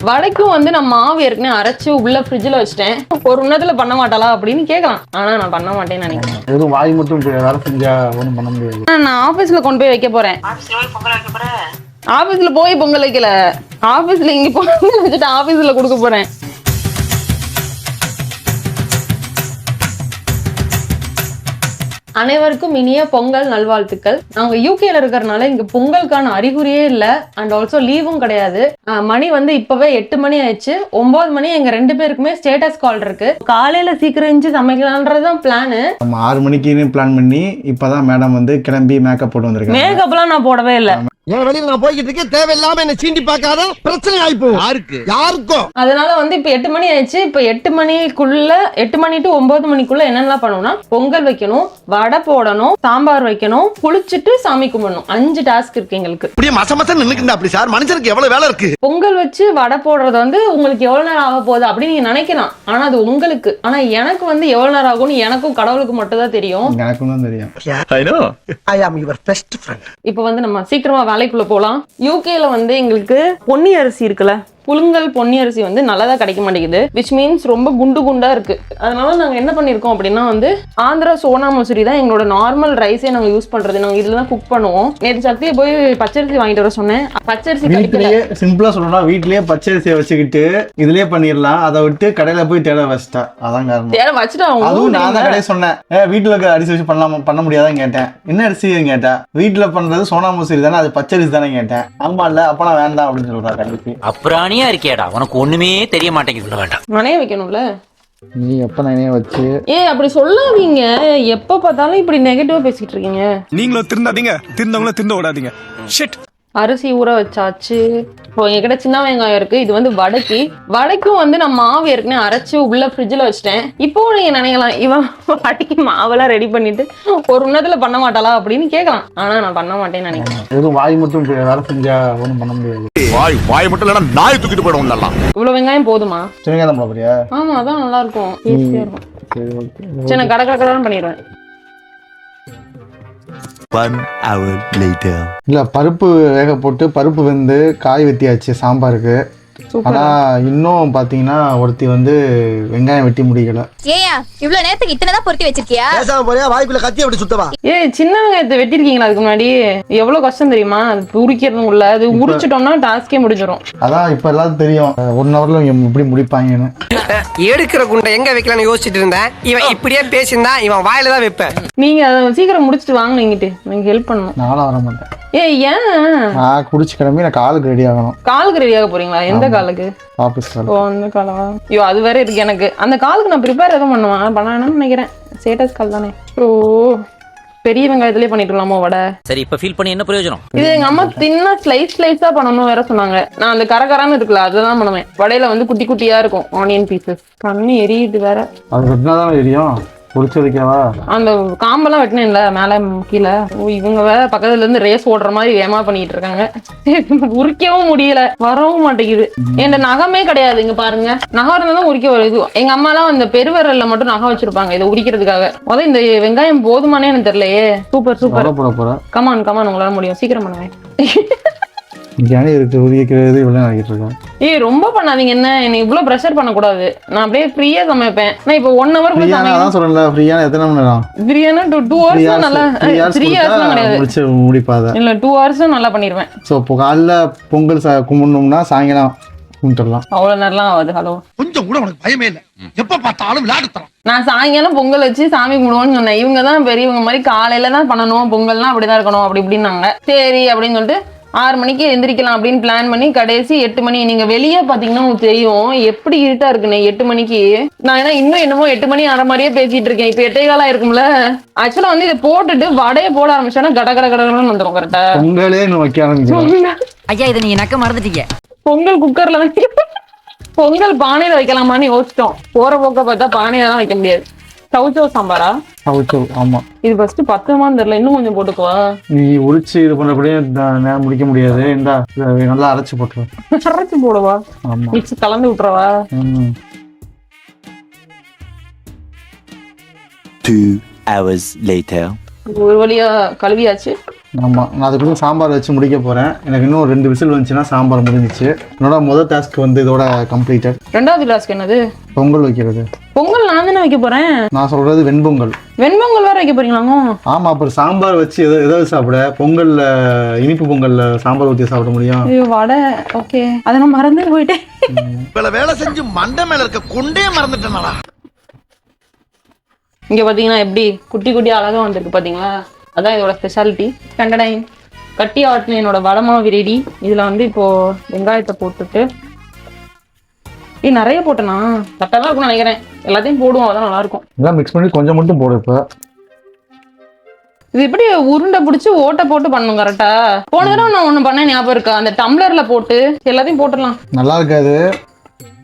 வடைக்கும் வந்து நான் மாவு ஏற்கனவே அரைச்சு உள்ள ஃப்ரிட்ஜில் வச்சிட்டேன். ஒரு உன்னத்துல பண்ண மாட்டாளா அப்படின்னு கேட்கலாம். ஆனா நான் பண்ண மாட்டேன்னு நினைக்கிறேன். வெறும் வாய் மட்டும் வேலை செஞ்சா ஒன்றும் பண்ண முடியாது. நான் ஆபீஸ்ல கொண்டு போய் வைக்க போறேன். ஆபீஸ்ல போய் பொங்கல் வைக்கல, ஆபீஸ்ல இங்க பொங்கல் வச்சுட்டு ஆபீஸ்ல கொடுக்க போறேன். அனைவருக்கும் இனிய பொங்கல் நல்வாழ்த்துக்கள். நாங்க யூகேல இருக்கிறதுனால இங்க பொங்கலுக்கான அறிகுறியே இல்ல. அண்ட் ஆல்சோ லீவும் கிடையாது. மணி வந்து இப்பவே 8 மணி ஆயிடுச்சு. 9 மணி எங்க 2 பேருக்குமே ஸ்டேட்டஸ் கால் இருக்கு. காலையில சீக்கிரம் இருந்துச்சு சமைக்கலான்றதுதான் பிளானு. நம்ம 6 மணிக்கு பிளான் பண்ணி இப்பதான் மேடம் வந்து கிளம்பி மேக்கப் போட்டு வந்திருக்காங்க. மேக்கப் எல்லாம் நான் போடவே இல்லை. என் வெளியில நான் போய்கிட்டு இருக்கேன், தேவையில்லாம என்ன சீண்டி பார்க்காத, பிரச்சனை ஆயிப்போ யாருக்கும். அதனால வந்து இப்ப 8 மணி ஆயிடுச்சு. இப்ப 8 மணிக்குள்ள 8 மணி டு 9 மணிக்குள்ள என்னெல்லாம் பண்ணணும்னா பொங்கல் வைக்கணும், வடை போடணும், சாம்பார் வைக்கணும், குளிச்சுட்டு சாமி கும்பிடணும். 5 டாஸ்க் இருக்கு எங்களுக்கு. இப்படியே மச மச நின்னுக்கிட்டா அப்படி சார், மனுஷனுக்கு எவ்வளவு வேலை இருக்கு. பொங்கல் வச்சு வடை போடுறது வந்து உங்களுக்கு எவ்வளவு நேரம் ஆக போகுது அப்படின்னு நீங்க நினைக்கலாம். ஆனா அது உங்களுக்கு. ஆனா எனக்கு வந்து எவ்வளவு நேரம் ஆகும்னு எனக்கும் கடவுளுக்கு மட்டும் தான் தெரியும். எனக்கும் தான் தெரியும். I am your best friend. இப்ப வந்து நம்ம சீக்கிரமா வேலைக்குள்ள போலாம். யூகேல வந்து எங்களுக்கு பொன்னி அரிசி இருக்குல்ல, புழுங்கல் பொன்னி அரிசி வந்து நல்லதா கிடைக்க மாட்டேங்குது. விச் மீன்ஸ் ரொம்ப குண்டு குண்டா இருக்கு. அதனால நாங்க என்ன பண்ணிருக்கோம் அப்படின்னா வந்து ஆந்திரா சோனா மசூரி தான் எங்களோட நார்மல் ரைஸே நாங்க யூஸ் பண்றது. நாங்க இதுல தான் குக் பண்ணுவோம். நேற்று சக்தியை போய் பச்சரிசி வாங்கிட்டு வர சொன்னேன். பச்சரிசி வீட்லயே சிம்பிளா சொல்லணும்னா வீட்லயே பச்சரிசியை வச்சுக்கிட்டு இதுலயே பண்ணிடலாம். அதை விட்டு கடையில போய் தேட வச்சுட்டா. அதான் காரணம். தேட வச்சுட்டா அதுவும் நான் தான் கடையை சொன்னேன். வீட்டுல இருக்க அரிசி வச்சு பண்ண முடியாதான் கேட்டேன். என்ன அரிசி கேட்டேன். வீட்டுல பண்றது சோனா மசூரி தானே, அது பச்சரிசி தானே கேட்டேன். ஆமா இல்ல அப்ப நான் வேண்டாம் அப்படின்னு சொல்றேன். கண்டிப்பா அப்புறம் இருக்கியாடா, உனக்கு ஒண்ணுமே தெரிய மாட்டேங்குது. வேண்டாம், மனைய வைக்கணும்ல. நீ எப்ப நானே வச்சு அப்படி சொல்லாதீங்க. எப்ப பார்த்தாலும் இப்படி நெகட்டிவா பேசிட்டு இருக்கீங்க. நீங்களும் திருந்தாதீங்க, திருந்தவங்களும் திருந்த விடாதீங்க. ஷிட். அரிசி ஊற வச்சாச்சு. இப்போ என்கிட்ட சின்ன வெங்காயம் இருக்கு. இது வந்து வடைக்கும் வந்து நான் மாவு ஏற்கனவே அரைச்சு உள்ள ஃப்ரிட்ஜில் வச்சிட்டேன். இப்போ நீங்க நினைக்கலாம், இவன் வடைக்கு மாவெல்லாம் ரெடி பண்ணிட்டு ஒரு உன்னத்துல பண்ண மாட்டாளா அப்படின்னு கேட்கலாம். ஆனா நான் பண்ண மாட்டேன்னு நினைக்கிறேன். வெறும் வாய் மட்டும் வேலை செஞ்சா ஒன்றும் பண்ண முடியாது. வாய் மட்டும் இல்லைன்னா நாய் தூக்கிட்டு போயிடும். நல்லா இவ்வளவு வெங்காயம் போதுமா? சிவங்க தான் போறியா? ஆமா அதான் நல்லா இருக்கும், டேஸ்டியா இருக்கும். சரி ஓகே. சரி நான் கடற்கடன் பண்ணிடுவேன். 1 hour later. இல்ல பருப்பு வேக போட்டு பருப்பு வெந்து காய் வெட்டியாச்சு சாம்பாருக்கு. ஆனா இன்னும் பாத்தீங்கன்னா ஒருத்தி வந்து வெங்காயம் வெட்டி முடிக்கல. ஏயா இவ்வளவு நேரத்துக்கு இத்தனைதான் பொறுக்கி வச்சிருக்கியா? பேசாம போறியா, வாய்க்குள்ள கத்தி அப்படி சுத்தவா? சின்ன வெங்காயத்தை வெட்டிருக்கீங்களா? அதுக்கு முன்னாடி எவ்வளவு கஷ்டம் தெரியுமா? அது உரிக்கிறது உள்ள அது உரிச்சிட்டோம்னா டாஸ்கே முடிஞ்சிடும். அதான் இப்ப எல்லாரும் தெரியும் 1 ஹவர்ல எப்படி முடிப்பாங்கன்னு. எடுக்கிற குண்டை எங்க வைக்கலாம்னு யோசிச்சுட்டு இருந்தேன். இவன் இப்படியே பேசியிருந்தா இவன் வாயில தான் வைப்பேன். நீங்க அதை சீக்கிரம் முடிச்சுட்டு வாங்க. நீங்கிட்டு நீங்க ஹெல்ப் பண்ணணும். நானும் வர மாட்டேன். ஏன்? நான் குடிச்சு கிளம்பி நான் காலுக்கு ரெடி ஆகணும். காலுக்கு ரெடி ஆக போறீங்களா? எந்த காலுக்கு? Office call. ஓ அந்த காலவா? ஐயோ அது வேற இருக்கு எனக்கு. அந்த காலுக்கு நான் ப்ரிப்பேர் எதுவும் பண்ணணும்னு நினைக்கிறேன். ஸ்டேட்டஸ் கால் தானே. ஓ பெரிய வெங்காயத்திலே பண்ணிட்டுலாமோ வடை? சரி இப்ப ஃபீல் பண்ணி என்ன பிரயோஜனம்? இது எங்க அம்மா தின்னா ஸ்லைஸா பண்ணணும் வேற சொன்னாங்க. நான் அந்த கரகரான்னு இருக்குல்ல அதுதான் பண்ணுவேன். வடையில வந்து குட்டி குட்டியா இருக்கும் ஆனியன் பீசஸ். கண்ணு எரியுது வேற. அது வெட்டினாதான் எரியும். பொரிச்சதுக்கேவா? அந்த காம்பெல்லாம் வெட்டினேன்ல மேல கீழே. இவங்க வேற பக்கத்துல இருந்து ரேஸ் ஓடுற மாதிரி வேகமா பண்ணிட்டு இருக்காங்க. உரிக்கவும் முடியல, வரவும் மாட்டேங்குது. என் நகமே கிடையாது. இங்க பாருங்க, நகம் இருந்தாலும் உரிக்க வருது. எங்க அம்மா எல்லாம் அந்த பெருவிரல்ல மட்டும் நகம் வச்சிருப்பாங்க இதை உரிக்கிறதுக்காக. முதல்ல இந்த வெங்காயம் போதுமானே எனக்கு தெரியலையே. Super super. கமான் உங்களால முடியும். சீக்கிரம் பண்ணுவேன். இருக்கு உரிக்கிறது இவ்வளவு ஆகிட்டு இருக்கேன். ரொம்ப பண்ணாதீங்க. என்ன இவ்வளவு பிரஷர் பண்ணக்கூடாது. நான் அப்படியே ஃப்ரீயா சமைப்பேன். நான் இப்போ 1 hour சொல்றேன். ஃப்ரீயா எத்தனை மணி நேரம்? ஃப்ரீயானா 2 hours. நல்லா 3 hours கிடையாது, முடிப்பாத இல்ல 2 hours நல்லா பண்ணிடுவேன். சோ இப்போ காலைல பொங்கல் கும்பிடணும்னா சாயங்காலம் கும்பிட்டுடலாம். அவ்வளவு நேரம் ஆகுது. ஹலோ கொஞ்சம் கூட உனக்கு பயமே இல்ல? எப்ப பார்த்தாலும் விளையாடுறோம். நான் சாயங்காலம் பொங்கல் வச்சு சாமி கும்பிடுவோம்னு சொன்னேன். இவங்க தான் பெரியவங்க மாதிரி காலையில தான் பண்ணணும் பொங்கல்னா, அப்படிதான் இருக்கணும் அப்படி இப்படின்னாங்க. சரி அப்படின்னு சொல்லிட்டு 6 மணிக்கு எந்திரிக்கலாம் அப்படின்னு பிளான் பண்ணி கடைசி 8 மணி. நீங்க வெளியே பாத்தீங்கன்னா உங்களுக்கு தெரியும் எப்படி இருட்டா இருக்குன்னு. 8 மணிக்கு நான் இன்னும் என்னமோ 8 மணி ஆற மாதிரியே பேசிட்டு இருக்கேன். இப்ப 8 காலம் இருக்கும்ல. ஆக்சுவலா வந்து இதை போட்டுட்டு வடையை போட ஆரம்பிச்சோன்னா கடகடன்னு வந்துடும். கரெக்டா பொங்கலே வைக்க ஆரம்பிச்சோம். ஐயா இதை நீங்க நக்க மறந்துட்டீங்க. பொங்கல் குக்கர்ல வந்து பொங்கல் பானையில வைக்கலாமான்னு யோசிச்சோம். போற போக்க பார்த்தா பானையில தான் வைக்க முடியாது. சவுச்சோ சாம்பாரா? சவுச்சோ ஆமா. இது ஃபர்ஸ்ட் 10 தெரியல, இன்னும் கொஞ்சம் போட்டுக்குவா. நீ உரிச்சு இது பண்றபடியே நேரம் முடிக்க முடியாது. இந்த நல்லா அரைச்சு போட்டுருவா. அரைச்சு போடுவா? ஆமா. மிக்ஸ் கலந்து விட்டுறவா? 2 hours later. ஒரு வழியா கழுவியாச்சு. ஆமாம், நான் அதுக்குள்ளே சாம்பார் வச்சு முடிக்க போகிறேன். எனக்கு இன்னும் 2 விசில் வந்துச்சுன்னா சாம்பார் முடிஞ்சிச்சு. என்னோட முதல் டாஸ்க் வந்து இதோட கம்ப்ளீட்டட். ரெண்டாவது டாஸ்க் என்னது? பொங்கல் வைக்கிறது. பொங்கல் நான் தானே வைக்க போறேன். நான் சொல்றது வெண்பொங்கல். வெண்பொங்கல் வேற வைக்க போறீங்களாங்க? ஆமா, அப்புறம் சாம்பார் வச்சு ஏதாவது சாப்பிட, பொங்கல்ல இனிப்பு பொங்கல்ல சாம்பார் ஊற்றி சாப்பிட முடியும். ஐயோ வடை, ஓகே, அதை நான் மறந்தே போயிட்டேன். இவ்வளவு வேலை செஞ்சு மண்டை மேல இருக்க குண்டே மறந்துட்டேனா? இங்க பாத்தீங்கன்னா எப்படி குட்டி குட்டி அழகா வந்திருக்கு பாத்தீங்களா? அதான் இதோட ஸ்பெஷாலிட்டி. கண்டடைன் கட்டி ஆட்டின என்னோட வடமாவு ரெடி. இதுல வந்து இப்போ வெங்காயத்தை போட்டுட்டு நிறைய போட்டேனா கரெக்டாக இருக்கும்னு நினைக்கிறேன். எல்லாத்தையும் போடுவோம், அதான் நல்லா இருக்கும். எல்லாம் மிக்ஸ் பண்ணி கொஞ்சம் மட்டும் போடு. இப்போ இது எப்படி உருண்டை பிடிச்சி ஓட்டை போட்டு பண்ணணும் கரெக்டா? போன தடவை நான் ஒண்ணு பண்ணேன், ஞாபகம் இருக்கா? அந்த டம்ளர்ல போட்டு எல்லாத்தையும் போட்டுடலாம். நல்லா இருக்காது,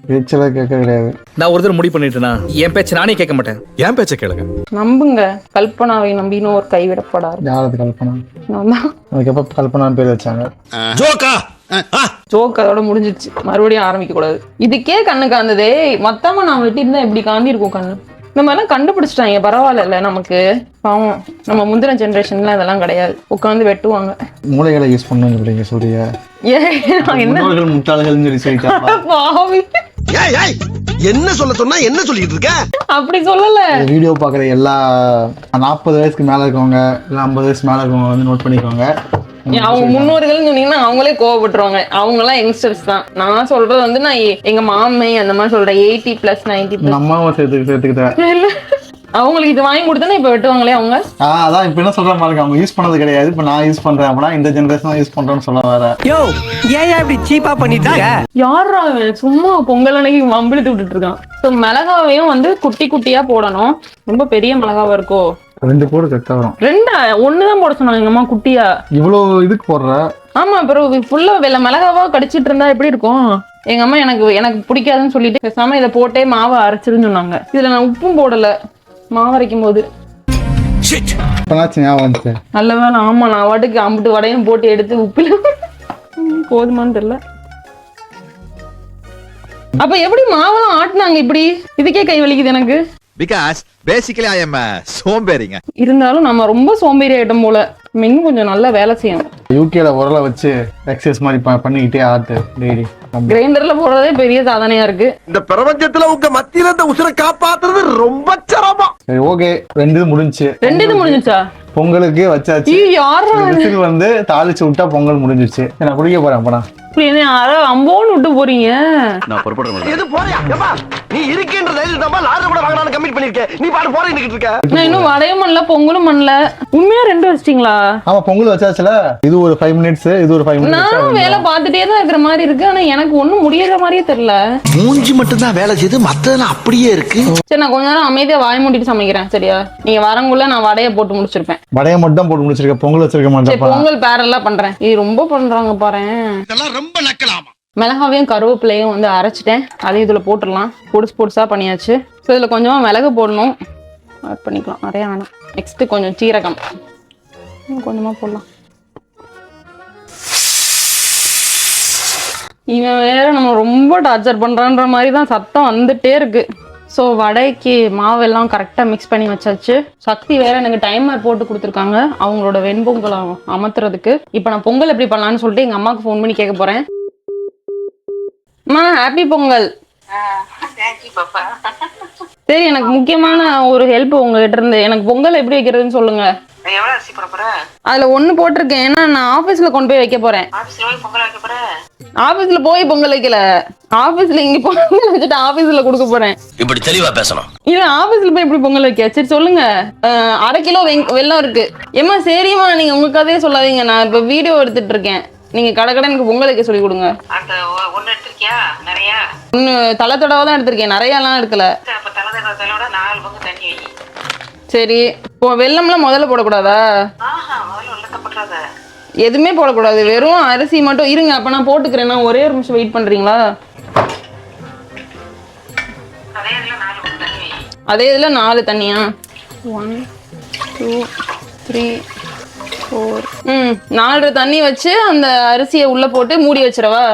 பேச்செல்லாம் கேட்க கிடையாது. நான் ஒரு தடவை முடிவு பண்ணிட்டேனா, என் பேச்ச நானே கேட்க மாட்டேன். என் பேச்ச கேளுங்க. நம்புங்க, கல்பனாவை நம்பினோர் ஒரு கைவிடப்படாது. யாரது கல்பனா? நான் தான். அதுக்கு எப்போ கல்பனான்னு பேர் வச்சாங்க? ஜோக்கா ஜோக் அதோட முடிஞ்சிச்சு, மறுபடியும் ஆரம்பிக்க கூடாது. இதுக்கே கண்ணு காந்ததே. மொத்தமா நான் வெட்டியிருந்தா எப்படி காந்தி இருக்கும் கண்ணு? இந்த மாதிரிலாம் கண்டுபிடிச்சிட்டாங்க, பரவாயில்ல. நமக்கு பாவம், நம்ம முந்தின ஜென்ரேஷன்ல இதெல்லாம் கிடையாது. உட்காந்து வெட்டுவாங்க. மூளைகளை யூஸ் பண்ணுங்க சொல்றியா? என்ன முட்டாள்கள் சொல்லி சொல்லிட்டாங்க. பாவி, என்ன சொல்ல சொன்னா என்ன சொல்லிட்டு இருக்க? அப்படி சொல்லல. வீடியோ பாக்குற எல்லா 40 வயசுக்கு மேல இருக்கவங்க, இல்ல 50 வயசு மேல இருக்கவங்க வந்து நோட் பண்ணிக்கோங்க. அவங்க முன்னோர்கள் சொன்னீங்கன்னா அவங்களே கோவப்பட்டுருவாங்க. அவங்க எல்லாம் யங்ஸ்டர்ஸ் தான். நான் சொல்றது வந்து நான் எங்க மாமை அந்த மாதிரி சொல்றேன். 80+, 90+. அம்மாவும் சேர்த்துக்கிட்டேன். அவங்களுக்கு இது வாங்கி கொடுத்தா இப்ப வெட்டுவாங்களே அவங்க. அதான் இப்ப என்ன சொல்ற மாதிரி அவங்க யூஸ் பண்ணது கிடையாது. இப்ப நான் யூஸ் பண்றேன். அப்படின்னா இந்த ஜெனரேஷன் யூஸ் பண்றேன்னு சொல்ல வர. யோ ஏன் இப்படி சீப்பா பண்ணிட்டு இருக்க? யாரா சும்மா பொங்கல் அன்னைக்கு வம்பிழுத்து விட்டுட்டு இருக்கான். ஸோ மிளகாவையும் வந்து குட்டி குட்டியா போடணும். ரொம்ப பெரிய மிளகாவா இருக்கோ? 2 போடு கரெக்டா வரும். 2 ஒண்ணுதான் போட சொன்னாங்க எங்க அம்மா, குட்டியா. இவ்வளவு இதுக்கு போடுற? ஆமா, அப்புறம் ஃபுல்லா வெள்ளை மிளகாவா கடிச்சிட்டு இருந்தா எப்படி இருக்கும்? எங்க அம்மா எனக்கு பிடிக்காதுன்னு சொல்லிட்டு பேசாம இதை போட்டே மாவை அரைச்சிருன்னு சொன்னாங்க. இதுல நான் உப்பும் போடல மாவு அரைக்கும் போது. நல்ல வேலை. ஆமா, நான் வாட்டுக்கு அம்புட்டு வடையும் போட்டு எடுத்து உப்பில போதுமான்னு தெரியல. அப்ப எப்படி மாவெல்லாம் ஆட்டினாங்க இப்படி? இதுக்கே கை வலிக்குது எனக்கு. பிகாஸ் பேசிக்கலி ஐ அம் சோம்பேறிங்க. இருந்தாலும் நம்ம ரொம்ப சோம்பேறி ஆயிட்டம் போல. இன்னும் கொஞ்சம் நல்லா வேலை செய்யணும். யூகேல உரலை வச்சு எக்ஸசைஸ் மாதிரி பண்ணிக்கிட்டே ஆட்டு டெய்லி. கிரைண்டர்ல போடுறதே பெரிய சாதனையா இருக்கு. இந்த பிரபஞ்சத்துல உங்க மத்தியில இந்த உசுரை காப்பாத்துறது ரொம்ப சிரமம். சரி, ஓகே. 2 முடிஞ்சுச்சு. 2 இது முடிஞ்சுச்சா? பொங்கலுக்கு வச்சாச்சு. விசில் வந்து தாளிச்சு விட்டா பொங்கல் முடிஞ்சிச்சு. நான் குடிக்க போறேன். அப்பனா அம்போன்னு விட்டு போறீங்க. நான் பொறுப்பட எது போறியா? ஏப்பா நீ இருக்கின்ற தைரியத்துல தான் லாரி கூட வாங்கலாம்னு கமிட் பண்ணிருக்கேன். நீ பாட்டு போறே நிக்கிட்டு இருக்க. நான் இன்னும் வடையும் பண்ணல, பொங்கலும் பண்ணல. உண்மையா 2 வச்சிட்டீங்களா? ஆமா, பொங்கல் வச்சாச்சுல. இது ஒரு 5 மினிட்ஸ், இது ஒரு 5 மினிட்ஸ். நானும் வேலை பார்த்துட்டே தான் இருக்கிற மாதிரி இருக்கு. ஆனா எனக்கு ஒண்ணும் முடியற மாதிரியே தெரியல. மூஞ்சி மட்டும் தான் வேலை செய்து, மத்ததெல்லாம் அப்படியே இருக்கு. சரி, நான் கொஞ்ச நேரம் அமைதியா வாய் மூடிட்டு சமைக்கிறேன். சரியா? நீங்க வரங்குள்ள நான் வடையை போட்டு முடிச்சிருப்பேன். வடையை மட்டும் போட்டு முடிச்சிருக்கேன், பொங்கல் வச்சிருக்க மாட்டேன். பொங்கல் பேரெல்லாம் பண்றேன். இது ரொம்ப பண்றாங்க பாரு. இதெல்லாம் ரொம்ப நக்கலாமா? மிளகாவையும் கருவேப்பிலையும் வந்து அரைச்சிட்டேன். அதையும் இதுல போட்டுடலாம். பொடுசா பண்ணியாச்சு. ஸோ இதுல கொஞ்சமா மிளகு போடணும். ஆட் பண்ணிக்கலாம், நிறைய வேணாம். நெக்ஸ்ட் கொஞ்சம் சீரகம் கொஞ்சமா போடலாம். இவன் வேற நம்ம ரொம்ப டார்ச்சர் பண்றான்ற மாதிரி தான் சத்தம் வந்துட்டே இருக்கு. ஸோ வடைக்கு மாவெல்லாம் கரெக்டாக மிக்ஸ் பண்ணி வச்சாச்சு. சக்தி வேற எனக்கு டைமர் போட்டு கொடுத்துருக்காங்க அவங்களோட வெண்பொங்கலை அமர்த்துறதுக்கு. இப்போ நான் பொங்கல் எப்படி பண்ணலான்னு சொல்லிட்டு எங்கள் அம்மாவுக்கு ஃபோன் பண்ணி கேட்க போகிறேன். அம்மா, ஹாப்பி பொங்கல். சரி, எனக்கு முக்கியமான ஒரு ஹெல்ப் உங்ககிட்ட இருந்து. எனக்கு பொங்கல் எப்படி வைக்கிறதுன்னு சொல்லுங்க. அதுல 1 போட்டிருக்கேன். ஏன்னா நான் ஆபீஸ்ல கொண்டு போய் வைக்க போறேன். ஆபீஸ்ல போய் பொங்கல் வைக்கல, ஆபீஸ்ல இங்க பொங்கல் வச்சுட்டு ஆபீஸ்ல கொடுக்க போறேன். இப்படி தெளிவா பேசணும். இது ஆபீஸ்ல போய் எப்படி பொங்கல் வைக்க? சரி சொல்லுங்க. 1/2 கிலோ வெல்லம் இருக்கு. ஏமா சரிம்மா, நீங்க உங்க கதையே சொல்லாதீங்க. நான் இப்ப வீடியோ எடுத்துட்டு இருக்கேன். நீங்க கடை எனக்கு பொங்கல் வைக்க சொல்லி கொடுங்க. ஒன்னு தலை தடவை தான் எடுத்திருக்கேன், நிறையலாம் எடுக்கல. சரி, இப்போ வெல்லம்லாம் முதல்ல போடக்கூடாதா? எதுவுமே போடக்கூடாது, வெறும் அரிசி மட்டும். இருங்க, அப்ப நான் போட்டுக்கிறேன். நான் ஒரே ஒரு நிமிஷம் வெயிட் பண்றீங்களா? அதே இதுல 4 தண்ணியா? 1 2 3 4. 4 தண்ணி வச்சு அந்த அரிசியை உள்ள போட்டு மூடி வச்சிரவா?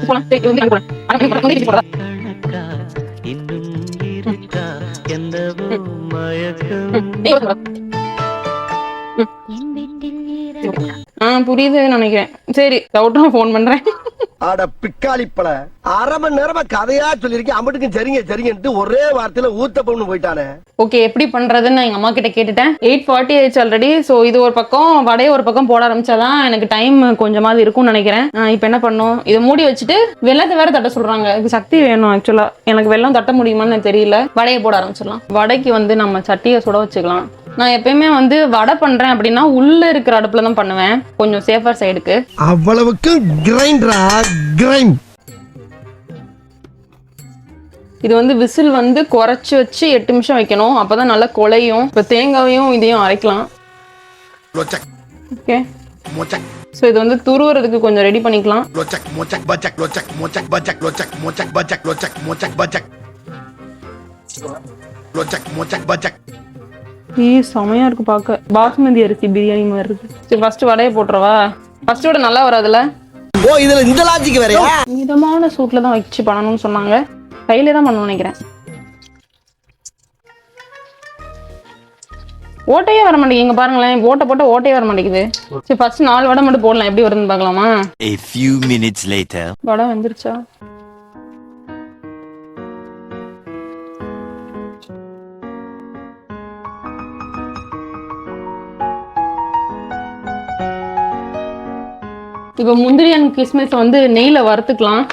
போலாம். சரி, வந்து இங்க போலாம். அட, இங்க போலாம். இங்க போலாம். நீ வந்து போலாம். புரியுதுன்னு நினைக்கிறேன். சரி, டவுட்டா ஃபோன் பண்றேன். அட பிக்காளிப்பல 1/2 மணி நேரமா கதையா சொல்லிருக்கேன். அம்பட்டுக்கும் சரிங்க சரிங்கன்ட்டு ஒரே வார்த்தையில ஊத்தப்பம்னு போயிட்டானே. ஓகே, எப்படி பண்றதுன்னு எங்க அம்மா கிட்ட கேட்டுட்டேன். 8:40 ஆயிடுச்சு ஆல்ரெடி. ஸோ இது ஒரு பக்கம் வடையை ஒரு பக்கம் போட ஆரம்பிச்சாதான் எனக்கு டைம் கொஞ்சமாவது இருக்கும்னு நினைக்கிறேன். இப்போ என்ன பண்ணும், இதை மூடி வச்சுட்டு வெள்ளத்தை வேற தட்ட சொல்றாங்க. இதுக்கு சக்தி வேணும். ஆக்சுவலா எனக்கு வெள்ளம் தட்ட முடியுமான்னு எனக்கு தெரியல. வடையை போட ஆரம்பிச்சிடலாம். வடைக்கு வந்து நம்ம சட்டியை சுட வச்சுக்கலாம். நான் எப்பயுமே வந்து வடை பண்றேன் அப்படின்னா உள்ள இருக்கிற அடுப்புல தான் பண்ணுவேன், கொஞ்சம் சேஃபர் சைடுக்கு. அவ்வளவுக்கு கிரைண்டரா கிரைண்ட். இது வந்து விசில் வந்து குறைச்சி வச்சு 8 நிமிஷம் வைக்கணும். அப்பதான் நல்லா குழையும். இப்போ தேங்காவையும் இதையும் அரைக்கலாம். ஓகே, ஸோ இது வந்து துருவுறதுக்கு கொஞ்சம் ரெடி பண்ணிக்கலாம். செமையா இருக்கு பார்க்க. பாஸ்மதி அரிசி பிரியாணி மாதிரி இருக்கு. சரி, ஃபர்ஸ்ட் வடையை போட்டுறவா? ஃபர்ஸ்ட் விட நல்லா வராதுல. ஓ, இதுல இந்த லாஜிக் வேறயா? மிதமான சூட்ல தான் வச்சு பண்ணணும்னு சொன்னாங்க. கையில தான் பண்ணணும்னு நினைக்கிறேன். ஓட்டையே வர மாட்டேங்குது. இங்க பாருங்களேன், போட்ட ஓட்டையே வர மாட்டேங்குது. சரி, ஃபர்ஸ்ட் 4 வடை மட்டும் போடலாம். எப்படி வருதுன்னு பார்க்கலாமா? A few minutes later. வடை வந்துருச்சா? இப்போ முந்திரி அண்ட் கிஸ்மிஸ் வந்து நெய்யில வறுத்துக்கலாம்.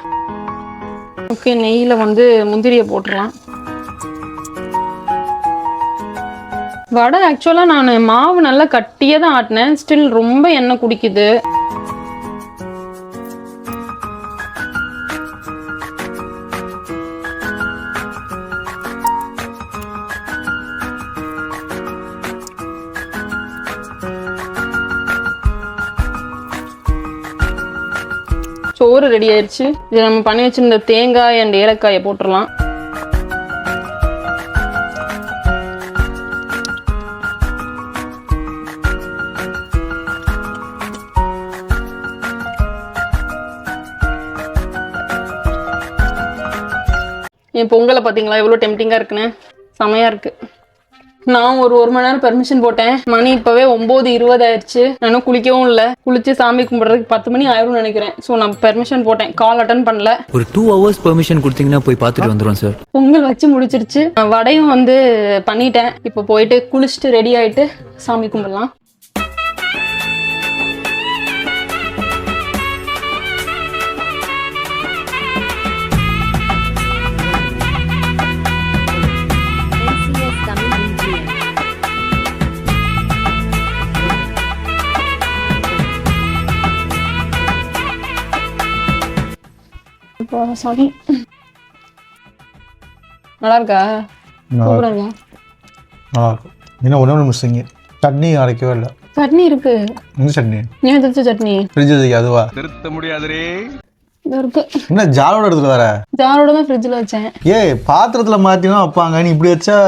ஓகே, நெய்யில வந்து முந்திரியை போட்டுடலாம். வடை ஆக்சுவலா நான் மாவு நல்லா கட்டியே தான் ஆட்டினேன். ஸ்டில் ரொம்ப எண்ணெய் குடிக்குது. சோறு ரெடி ஆயிடுச்சு. இது நம்ம பண்ணி வச்சிருந்த தேங்காய் அண்ட் ஏலக்காயை போட்டுடலாம். என் பொங்கலை பார்த்தீங்களா எவ்வளோ டெம்டிங்காக இருக்குன்னு? செமையா இருக்கு. நான் ஒரு மணி நேரம் பெர்மிஷன் போட்டேன். மணி இப்பவே 9:20 ஆயிடுச்சு. நானும் குளிக்கவும் இல்லை. குளிச்சு சாமி கும்பிடுறதுக்கு 10 மணி ஆயிரும்னு நினைக்கிறேன். ஸோ நான் பெர்மிஷன் போட்டேன். கால் அட்டன் பண்ணல. ஒரு 2 hours பெர்மிஷன் கொடுத்தீங்கன்னா போய் பார்த்துட்டு வந்துடும் சார். பொங்கல் வச்சு முடிச்சிருச்சு. வடையும் வந்து பண்ணிட்டேன். இப்போ போயிட்டு குளிச்சுட்டு ரெடி ஆயிட்டு சாமி கும்பிடலாம். சாரி, நல்லா இருக்கா? சூப்பரா இருக்கா? நல்லா இருக்கும். இன்னும் ஒன்று மிஸ்ஸிங்க. சட்னி அரைக்கவே இல்லை. சட்னி இருக்கு. இந்த சட்னி ஏன் தெரிச்ச சட்னி? ஃப்ரிட்ஜ் அதுவா? திருத்த முடியாதுரே. இருக்கு. என்ன ஜாரோட எடுத்துட்டு வர? ஜாரோட தான் ஃப்ரிட்ஜில் வச்சேன். பாத்திரத்துல மாத்தினா வைப்பாங்க. நீ இப்படி வச்சா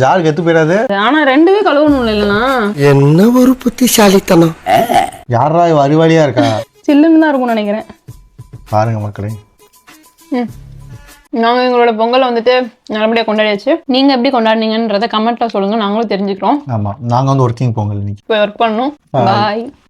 ஜார் கெத்து போயிடாது. ஆனா ரெண்டுமே கழுவணும் இல்லைன்னா? என்ன ஒரு புத்திசாலித்தனம். யாரா இவ அறிவாளியா இருக்கா? சில்லுன்னு தான் இருக்கும்னு நினைக்கிறேன். பாருங்க மக்களே, நாங்க எங்களோட பொங்கலை வந்துட்டு நல்லபடியா கொண்டாடியாச்சு. நீங்க எப்படி கொண்டாடுனீங்கன்றத கமெண்ட்ல சொல்லுங்க, நாங்களும் தெரிஞ்சுக்கிறோம். ஆமா, நாங்க வந்து ஒர்க்கிங் பொங்கல் இன்னைக்கு போய் ஒர்க் பண்ணணும். பாய்.